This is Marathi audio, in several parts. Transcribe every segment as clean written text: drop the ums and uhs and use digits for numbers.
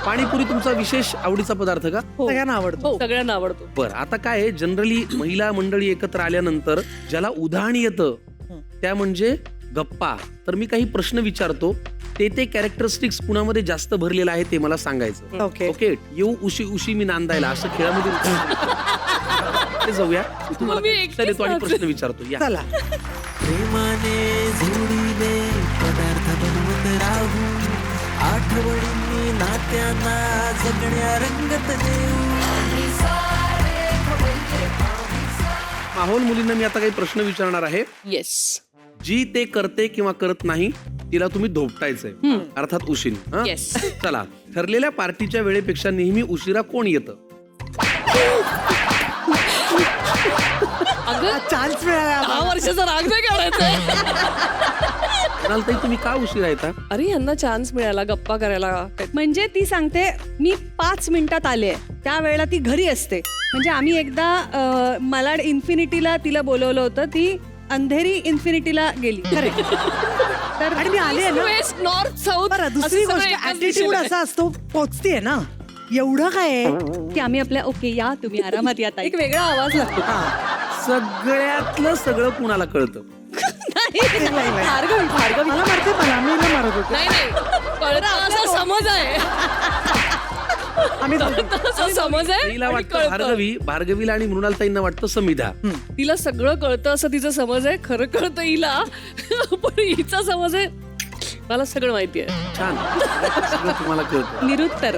पाणीपुरी तुमचा विशेष आवडीचा पदार्थ का? सगळ्यांना आवडतो. हो सगळ्यांना आवडतो. बरं, आता काय आहे, जनरली महिला मंडळी एकत्र आल्यानंतर ज्याला उधाण येतं त्या म्हणजे गप्पा. तर मी काही प्रश्न विचारतो, ते कॅरेक्टरिस्टिक्स कुणामध्ये जास्त भरलेलं आहे ते मला सांगायचं. ओके. ओके, येऊ उशी उशी मी नांदायला, असं खेळामध्ये ते जाऊया. मी तुम्हाला मी काही उत्तर देतो आणि प्रश्न विचारतो. या चला. प्रेमाने जोडीले पदार्थ बनवत राहू, आठवणींनी नात्यांना जगण्या रंगत देऊ. माहोल मुलींना मी आता काही प्रश्न विचारणार आहे. येस. जी ते करते किंवा करत नाही तिला तुम्ही धोपटायचंय, अर्थात उशीन. हं? Yes. चला, ठरलेल्या पार्टीच्या वेळेपेक्षा नेहमी उशिरा कोण येतं? अगं चान्स मिळाला 10 वर्षाचा राग नाही काढायचा. म्हणाल ताई तुम्ही का उशिरा येता? अरे यांना चान्स मिळाला गप्पा करायला. म्हणजे ती सांगते मी 5 मिनिटात आले, त्यावेळेला ती घरी असते. म्हणजे आम्ही एकदा मलाड इन्फिनिटीला तिला बोलवलं होतं, ती अंधेरी इन्फिनिटीला गेली. तर आणि मी आले ना. West north south. बरं, दुसरी गोष्ट ऍटिट्यूड असा असतो, पोचतीये ना, एवढं काय आहे? की आम्ही आपल्या ओके या तुम्ही आरामात या ताई. एक वेगळा आवाज लागतो. सगळ्यातलं सगळं कुणाला कळतं? भार्गवी भार्गवी. मला मारते, मला मी हिला मारत होते. नाही नाही कळतं असा समज आहे. आम्ही कळतं असा समज आहे तिला आणि वाटतं कळतं. भार्गवीला आणि मृणाल ताईंना वाटतं समिधा. तिला सगळं कळतं असं तिचा समज आहे. खरं कळतं हिला, पण हिचा समज आहे मला सगळं माहिती आहे. छान, सगळं तुम्हाला कळतं. निरुत्तर.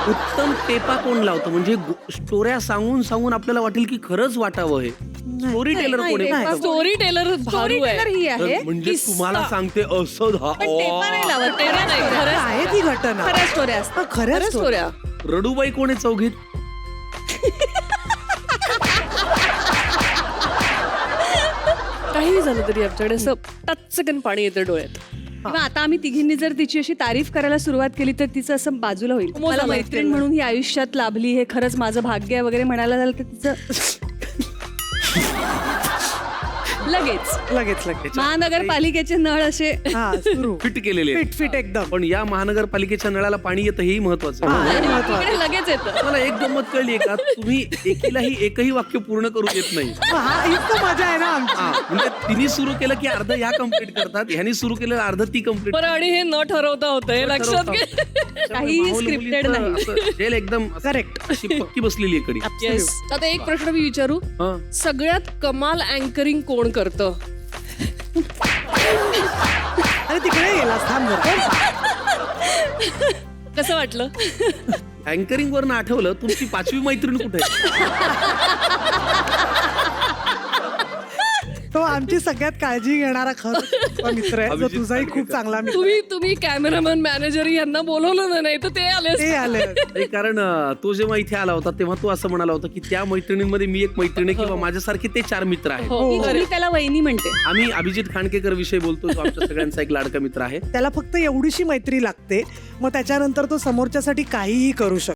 उत्तम टेपा कोण लावतं? म्हणजे स्टोऱ्या सांगून सांगून आपल्याला वाटेल की खरंच वाटावं हे. स्टोरी टेलर कोण आहे? स्टोरी टेलर भारू टेलर आहे. ही आहे. म्हणजे किस्सा. तुम्हाला सांगते असं पण टेपा नाही लावत. टेपा नाही, खरं आहे ती घटना. खऱ्या स्टोऱ्या असतात. खऱ्या खरं स्टोऱ्या. रडूबाई कोण आहे चौघीत? काही झालं तरी आमच्याकडे असं टचकन पाणी येतं डोळ्यात. किंवा आता आम्ही तिघींनी जर तिची अशी तारीफ करायला सुरुवात केली तर तिचं असं बाजूला होईल. मला मैत्रीण म्हणून ही आयुष्यात लाभली, हे खरंच माझं भाग्य आहे वगैरे म्हणायला झालं तर तिचं लगेच लगेच महानगरपालिकेचे नळ असे हा सुरू फिट केलेले आहेत. फिट फिट एकदम. पण या महानगरपालिकेच्या नळाला पाणी येतं हेही महत्वाचं हा, आहे. हे महत्त्वाचं. इकडे लगेच येतं. मला एक गंमत कळली का, तुम्ही एकीलाही एकही वाक्य पूर्ण करू देत नाही. हा हीच तर मजा आहे ना आमची. हा, म्हणजे तिने सुरू केलं की अर्ध ह्या कम्प्लीट करतात, ह्यानी सुरू केलं अर्ध ती कम्प्लीट. बरं आणि हे न ठरवता होतं हे लक्षात घे. काहीही scripted नाही. जेल एकदम Correct. अशी पक्की बसलेली आहे कडी. येस. आता एक प्रश्न मी विचारू, हा. सगळ्यात कमाल अँकरिंग कोण करतं? अरे तिकडे गेला, थांब जरा. कसं वाटलं? अँकरिंग वरनं आठवलं, तुमची 5वी मैत्रीण कुठे आहे? तो आमची सगळ्यात काळजी घेणारा खरं मित्र आहे, जो अभिजित तुझाही खूप खांडेकर. चांगला मित्र आहे. तुम्ही कॅमेरामॅन मॅनेजर यांना बोलवलं नाही तर ते आले ते आले. नाही, कारण तो जेव्हा इथे आला होता तेव्हा तो असं म्हणाला होता की त्या मैत्रिणींमध्ये मी एक मैत्रीण आहे किंवा माझ्यासारखे ते 4 मित्र आहेत. मी त्याला वहिनी म्हणते. आम्ही अभिजित खांडकेकर विषयी बोलतो, जो आमच्या सगळ्यांचा एक लाडका मित्र आहे. त्याला फक्त एवढीशी मैत्री लागते, मग त्याच्यानंतर तो समोरच्यासाठी काहीही करू शकतो.